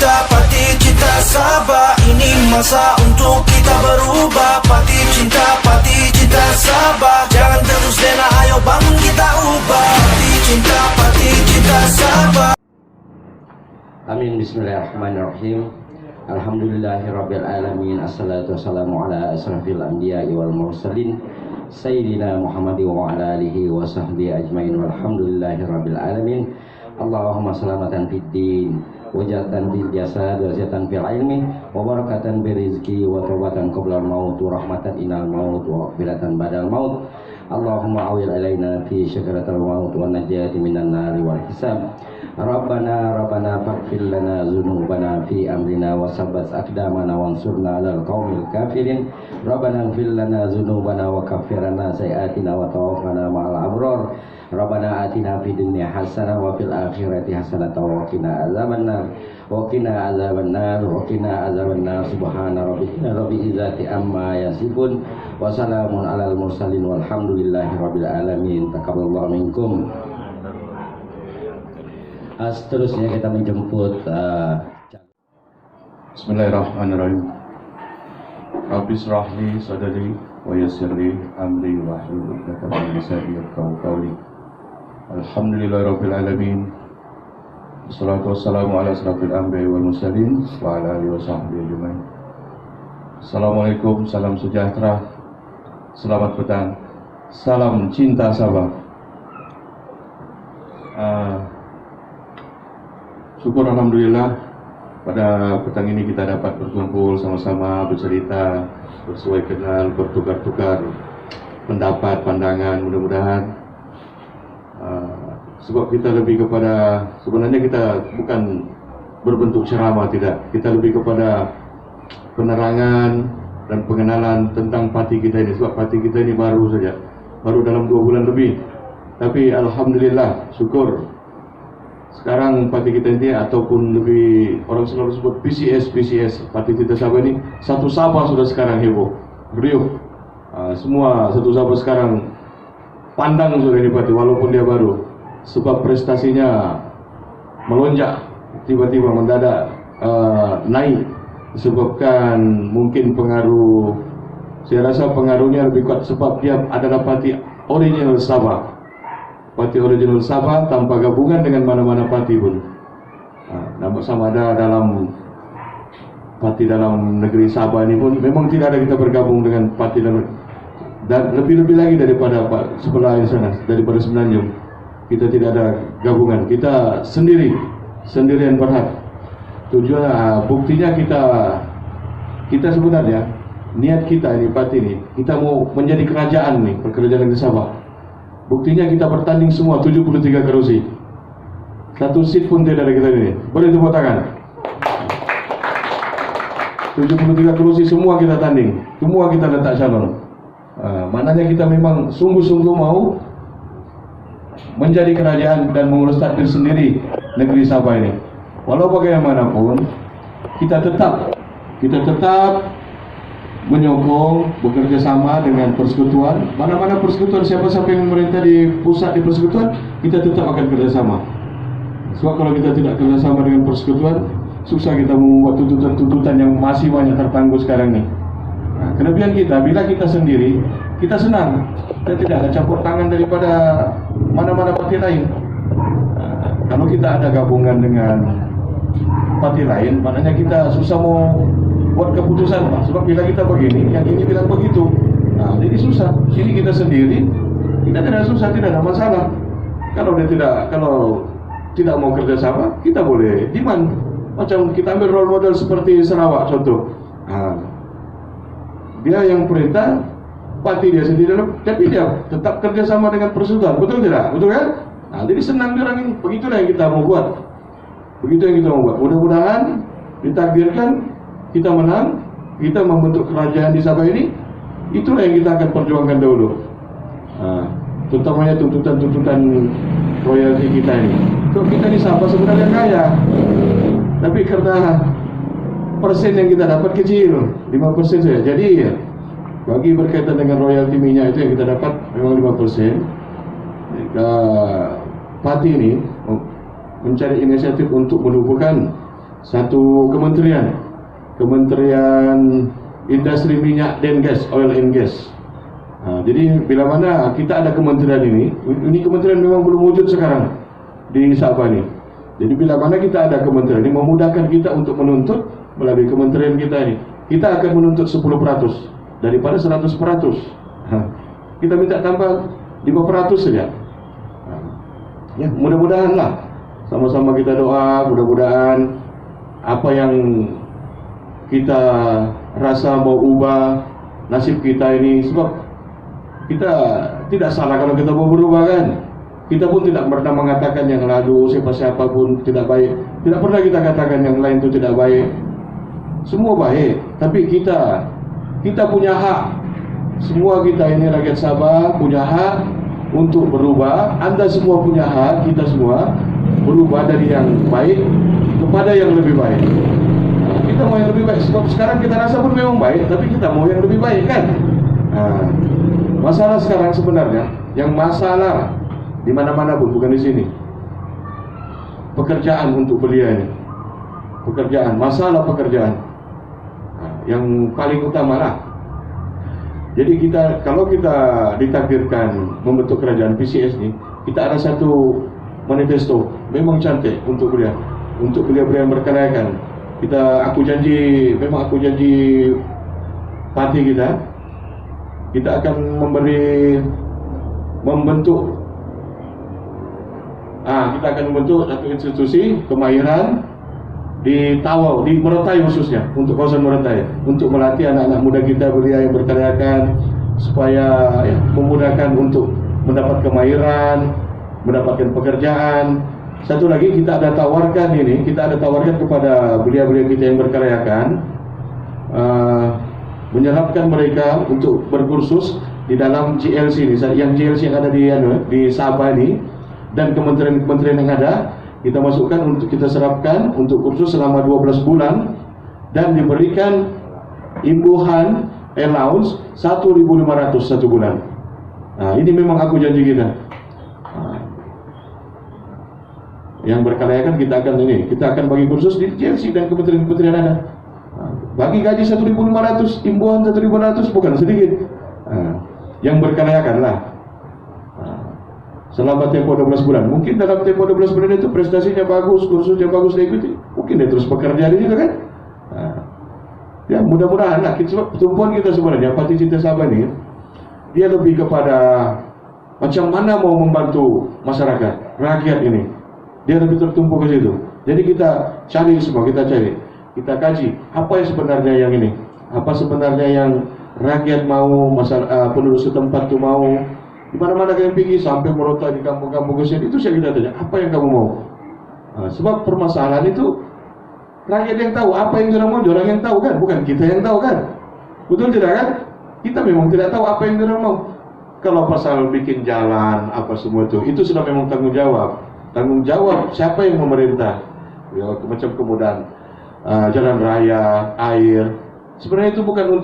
cinta Sabah. Ini masa untuk kita berubah. Pati cinta Sabah. Jangan terus lena, ayo bangun kita ubah. Pati cinta Sabah. Amin. Bismillahirrahmanirrahim. Alhamdulillahirabbil alamin. Assalatu wassalamu ala asrafil anbiya'i wal mursalin sayyidina Muhammadin wa ala alihi wa sahbihi ajmain. Walhamdulillahirabbil alamin. Allahumma salamatan fid din, wajatan fil jasad, wazatan fil ilmi, wa barakatan bil rizqi, wa taubatan qabla al maut, wa rahmatan inal maut, wa maghfiratan ba'dal maut. Allahumma awil alaina fi syakaratil maut wa najati minan nari wal hisab. Rabbana faghfir lana dzunubana fi amrina wa sabbit aqdamana wansurna 'alal qaumil kafirin. Rabbana ighfir lana dzunubana wa kaffir 'anna sayyi'atina wa tawaffana ma'al abrar. Rabbana atina fid dunya hasanah wa fil akhirati hasanah wa qina azabannar. Wa qina azabannar wa qina azabannar. Subhana rabbika rabbil izzati amma yasifun wa salamun 'alal mursalin walhamdulillahi rabbil alamin. Taqabbalallahu minkum. Seterusnya kita menjemput Bismillahirrahmanirrahim. Rabbi shrah li sadri wa yassir li amri wahlul 'uqdatam min lisani yafqahu qawli. Alhamdulillahirabbil alamin. Wassalatu wassalamu ala asrafil anbiya'i wal mursalin wa ala alihi washabbihi ajmain. Assalamualaikum, salam sejahtera. Selamat petang. Salam cinta Sabah. Syukur alhamdulillah pada petang ini kita dapat berkumpul sama-sama bercerita, bersuai kenal, bertukar-tukar pendapat, pandangan. Mudah-mudahan sebab kita lebih kepada, sebenarnya kita bukan berbentuk ceramah, tidak, kita lebih kepada penerangan dan pengenalan tentang parti kita ini. Sebab parti kita ini baru saja, baru dalam 2 bulan lebih, tapi alhamdulillah, syukur sekarang parti kita ini, ataupun lebih orang selalu sebut PCS, Parti Cinta Sabah ini, satu Sabah sudah sekarang heboh, beriuh. Semua satu Sabah sekarang pandang sudah ini parti, walaupun dia baru, sebab prestasinya melonjak, tiba-tiba mendadak naik, disebabkan mungkin pengaruh, saya rasa pengaruhnya lebih kuat sebab dia adalah parti original Sabah. Parti original Sabah tanpa gabungan dengan mana-mana parti pun. Namun sama ada dalam parti dalam negeri Sabah ini pun memang tidak ada kita bergabung dengan parti dalam, dan lebih-lebih lagi daripada sebelah sana, daripada Semenanjung. Kita tidak ada gabungan, kita sendirian berhad. Tujuan, buktinya kita sebenarnya niat kita ini parti ini, kita mau menjadi kerajaan nih, kerajaan negeri Sabah. Buktinya kita bertanding semua 73 kerusi. Satu seat pun tidak ada kita ini. Boleh tepuk tangan. 73 kerusi semua kita tanding, semua kita letak calon. Maknanya kita memang sungguh-sungguh mau menjadi kerajaan dan mengurus takdir sendiri negeri Sabah ini. Walau bagaimanapun kita tetap menyokong, bekerja sama dengan persekutuan. Mana-mana persekutuan, siapa-siapa yang memerintah di pusat di persekutuan, kita tetap akan kerjasama. Sebab kalau kita tidak kerjasama dengan persekutuan, susah kita membuat tuntutan-tuntutan yang masih banyak tertangguh sekarang ini. Kelebihan kita, bila kita sendiri, kita senang. Kita tidak ada campur tangan daripada mana-mana parti lain. Kalau kita ada gabungan dengan parti lain, maknanya kita susah mau buat keputusan, Pak. Sebab bila kita begini, yang ini bilang begitu. Jadi susah. Ini kita sendiri, kita tidak susah, tidak ada masalah. Kalau tidak mau kerjasama, kita boleh demand. Macam kita ambil role model seperti Sarawak contoh. Dia yang perintah, parti dia sendiri, tapi dia tetap kerjasama dengan persekutuan. Betul tidak? Betul kan? Jadi senang dia orang ini. Begitulah yang kita mau buat. Begitu yang kita mau buat. Mudah-mudahan ditakdirkan kita menang, kita membentuk kerajaan di Sabah ini. Itulah yang kita akan perjuangkan dahulu. Terutamanya tuntutan-tuntutan royalti kita ini. Kita di Sabah sebenarnya kaya, tapi karena persen yang kita dapat kecil, 5% saja. Jadi bagi berkaitan dengan royalti minyak itu yang kita dapat memang 5%. Parti ini mencari inisiatif untuk menubuhkan satu kementerian, Kementerian Industri Minyak dan Gas, Oil and Gas. Jadi bila mana kita ada kementerian ini kementerian memang belum wujud sekarang di Sabah ini. Jadi bila mana kita ada kementerian ini, memudahkan kita untuk menuntut melalui kementerian kita ini. Kita akan menuntut 10% daripada 100%. Kita minta tambah 5% saja. Ya, mudah-mudahan lah, sama-sama kita doa, mudah-mudahan apa yang kita rasa mau ubah nasib kita ini, sebab kita tidak salah kalau kita mau berubah kan. Kita pun tidak pernah mengatakan yang lalu siapa-siapa pun tidak baik. Tidak pernah kita katakan yang lain itu tidak baik. Semua baik, tapi kita punya hak. Semua kita ini rakyat Sabah punya hak untuk berubah. Anda semua punya hak, kita semua berubah dari yang baik kepada yang lebih baik. Kita mau yang lebih baik, sebab sekarang kita rasa pun memang baik, tapi kita mau yang lebih baik kan. Masalah sekarang sebenarnya, yang masalah di mana-mana pun, bukan di sini. Pekerjaan untuk belia ini, pekerjaan, masalah pekerjaan, yang paling utama lah. Jadi kalau kita ditakdirkan membentuk kerajaan PCS ini, kita ada satu manifesto, memang cantik untuk belia-belia yang berkelayakan. Aku janji parti kita akan membentuk satu institusi kemahiran di Tawau, di Merontai khususnya, untuk kawasan Merontai, untuk melatih anak-anak muda kita belia yang berkelayakan supaya memudahkan untuk mendapat kemahiran, mendapatkan pekerjaan. Satu lagi kita ada tawarkan kepada belia-belia kita yang berkelayakan, menyerapkan mereka untuk berkursus di dalam GLC ini, yang GLC yang ada di Sabah ini, dan kementerian-kementerian yang ada, kita masukkan untuk kita serapkan untuk kursus selama 12 bulan dan diberikan imbuhan allowance 1.500 satu bulan. Ini memang aku janji kita. Yang berkelayakan kita akan bagi kursus di GLC dan kementerian-kementerian ada. Bagi gaji 1.500, imbuhan 1.500, bukan sedikit. Yang berkelayakan lah. Selama tempoh 12 bulan. Mungkin dalam tempoh 12 bulan itu prestasinya bagus, kursusnya bagus diikuti. Mungkin dia terus bekerja di situ kan. Ya mudah-mudahan lah. Sebab tumpuan kita sebenarnya Parti Cinta Sabah ini, dia lebih kepada macam mana mau membantu masyarakat, rakyat ini. Dia lebih tertumpu ke situ. Jadi kita cari semua, kita kaji apa yang sebenarnya yang ini, apa sebenarnya yang rakyat mau, penduduk setempat itu mau. Di mana-mana kalian pergi sampai Merontai di kampung-kampung kesini, itu saya kita tanya, apa yang kamu mau? Sebab permasalahan itu rakyat yang tahu apa yang dia mau, orang yang tahu kan, bukan kita yang tahu kan. Betul tidak kan? Kita memang tidak tahu apa yang dia mau. Kalau pasal bikin jalan apa semua itu sudah memang tanggung jawab. Tanggung jawab siapa yang memerintah? Ya, macam kemudahan jalan raya, air. Sebenarnya itu bukan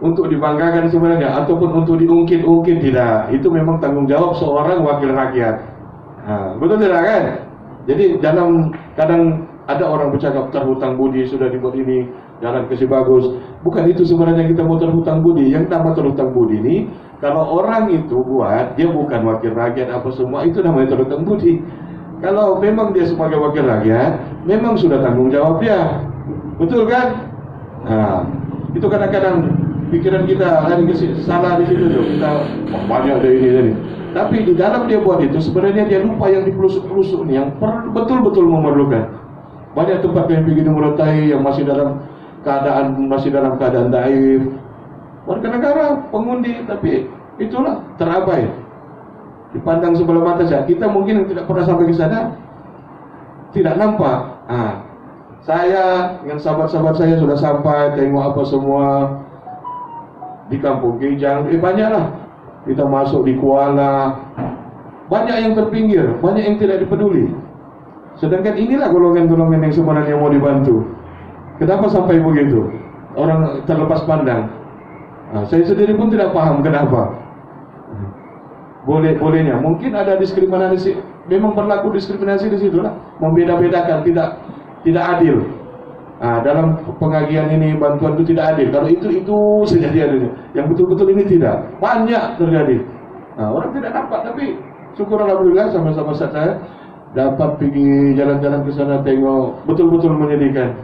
untuk dibanggakan sebenarnya, ataupun untuk diungkit-ungkit, tidak. Itu memang tanggung jawab seorang wakil rakyat. Betul tidak kan? Jadi kadang ada orang bercakap terhutang budi, sudah dibuat ini, jalan kasih bagus. Bukan itu sebenarnya kita mau terhutang budi. Yang nama terhutang budi ini, kalau orang itu buat, dia bukan wakil rakyat apa semua, itu namanya terhutang budi. Kalau memang dia sebagai wakil rakyat, memang sudah tanggung jawab dia. Betul kan? Itu kadang-kadang pikiran kita salah di situ tuh. Kita banyak dari ini. Tapi di dalam dia buat itu sebenarnya dia lupa yang di pelusuk-pelusuk ini, yang betul-betul memerlukan. Banyak tempat yang pergi di Merontai yang masih dalam keadaan daif. Warga negara, pengundi, tapi itulah terabai. Dipandang sebelah mata saja. Kita mungkin yang tidak pernah sampai ke sana tidak nampak. Saya dengan sahabat-sahabat saya sudah sampai, tengok apa semua di Kampung Kijang, banyaklah. Kita masuk di Kuala, banyak yang terpinggir, banyak yang tidak dipeduli. Sedangkan inilah golongan-golongan yang sebenarnya mau dibantu. Kenapa sampai begitu? Orang terlepas pandang. Saya sendiri pun tidak paham kenapa. Bolehnya, mungkin ada diskriminasi memang berlaku diskriminasi di situ lah, membeda-bedakan, tidak adil. Dalam pengagihan ini bantuan itu tidak adil. Kalau itu saja dia adilnya. Yang betul-betul ini tidak. Banyak terjadi. Orang tidak dapat, tapi syukur alhamdulillah sama-sama saya dapat pergi jalan-jalan ke sana, tengok, betul-betul menyedihkan.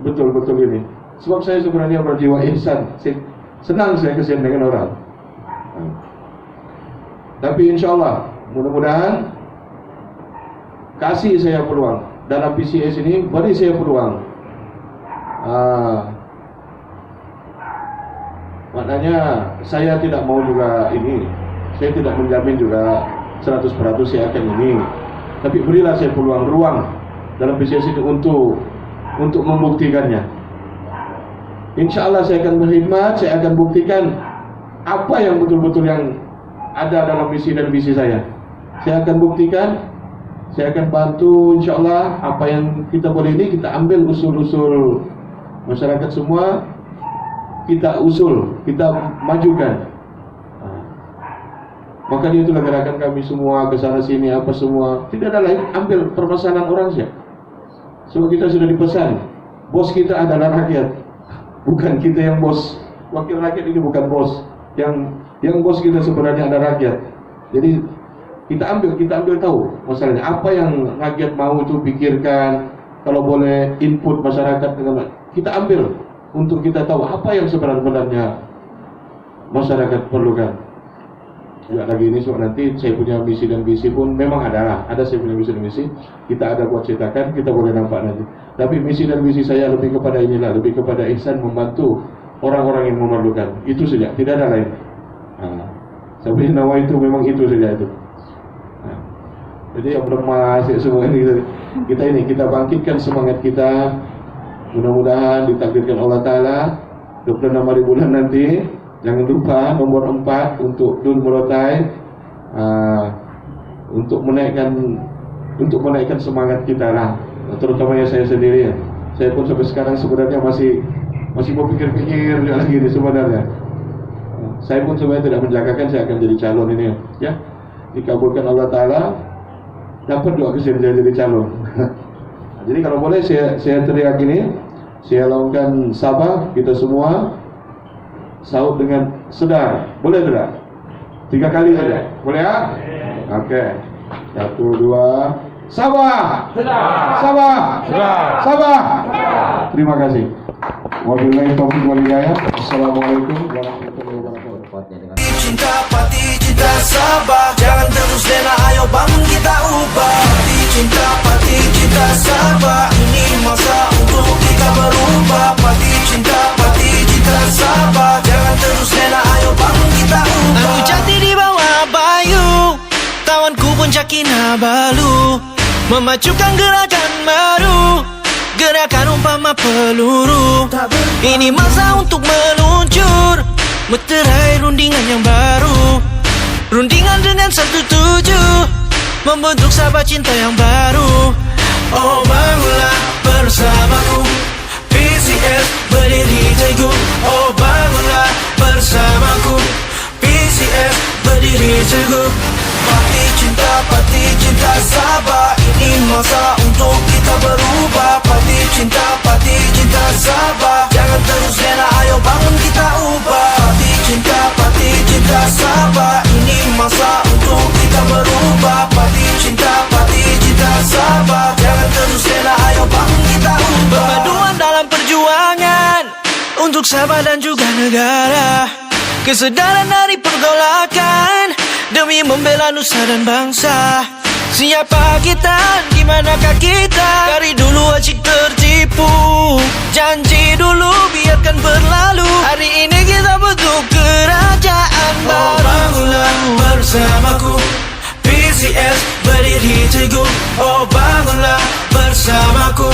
Betul-betul ini. Sebab saya sebenarnya berjiwa ihsan. Senang saya kasihan dengan orang. Tapi insya Allah, mudah-mudahan kasih saya peluang dalam PCS ini, beri saya peluang. Maknanya saya tidak mau juga ini, saya tidak menjamin juga 100% saya akan ini, tapi berilah saya peluang, ruang dalam PCS ini untuk membuktikannya. Insya Allah saya akan berkhidmat, saya akan buktikan apa yang betul-betul yang ada dalam misi dan visi saya. Saya akan buktikan, saya akan bantu insya Allah apa yang kita boleh ini, kita ambil usul-usul masyarakat semua, kita usul, kita majukan. Makanya itulah gerakan kami semua ke sana sini apa semua. Tidak ada lain, ambil permasalahan orang saja. Sebab kita sudah dipesan, bos kita adalah rakyat, bukan kita yang bos. Wakil rakyat ini bukan bos. Yang bos kita sebenarnya ada rakyat. Jadi kita ambil tahu masalahnya. Apa yang rakyat mau itu pikirkan. Kalau boleh input masyarakat dengan kita ambil untuk kita tahu apa yang sebenarnya masyarakat perlukan. Juga lagi ini soal nanti saya punya misi dan visi pun memang ada saya punya misi dan visi. Kita ada buat cetakan, kita boleh nampak nanti. Tapi misi dan visi saya lebih kepada inilah, lebih kepada ihsan, membantu orang-orang yang memerlukan. Itu saja, tidak ada lain. Sampai nama itu memang itu saja itu. Jadi yang bermas semua ini kita bangkitkan semangat kita. Mudah-mudahan ditakdirkan Allah Ta'ala 26 hari bulan nanti. Jangan lupa nomor 4 untuk Dun Murotai, untuk menaikkan semangat kita lah, terutamanya saya sendiri. Saya pun sampai sekarang sebenarnya masih mau pikir-pikir lagi ini sebenarnya. Saya pun sebenarnya tidak menjagakan saya akan jadi calon ini ya. Dikabulkan Allah Ta'ala, dapat doa saya jadi calon. Jadi kalau boleh saya teriak ini, saya lakukan Sabah, kita semua sahut dengan sedar. Boleh tidak? 3 kali saja. Boleh ya? Oke. 1, 2, Sabah! Sabah! Sabah! Terima kasih. Wabillahi taufiq wal hidayah. Assalamualaikum warahmatullahi wabarakatuh. Cinta Pati cinta Sabah, jangan terus lena, ayo bangun kita ubah. Pati cinta Sabah, ini masa untuk kita berubah. Pati cinta Sabah, jangan terus lena, ayo bangun kita ubah. Aku jati di bawah bayu, tawanku puncak Kinabalu, memajukan gerakan baru, gerakan umpama peluru. Ini masa untuk meluncur, meterai rundingan yang baru, rundingan dengan 17, membentuk sahabat cinta yang baru. Oh bangunlah bersamaku, PCS berdiri teguh. Oh bangunlah bersamaku, PCS berdiri teguh. Pati cinta Sabah, ini masa untuk kita berubah. Pati cinta Sabah, jangan terus lena, ayo bangun kita ubah. Pati cinta Sabah, ini masa untuk kita berubah. Pati cinta Sabah, jangan terus lena, ayo bangun kita ubah. Perpaduan dalam perjuangan untuk Sabah dan juga negara, kesedaran dari pergolakan demi membela nusa dan bangsa. Siapa kita, di manakah kita? Dari dulu asyik tertipu, janji dulu biarkan berlalu. Hari ini kita bentuk kerajaan baru. Oh bangunlah bersamaku, PCS berdiri teguh. Oh bangunlah bersamaku,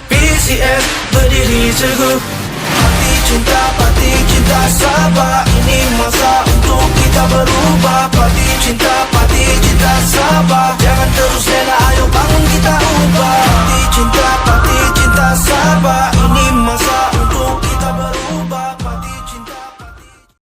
PCS berdiri teguh. Pati cinta Sabah.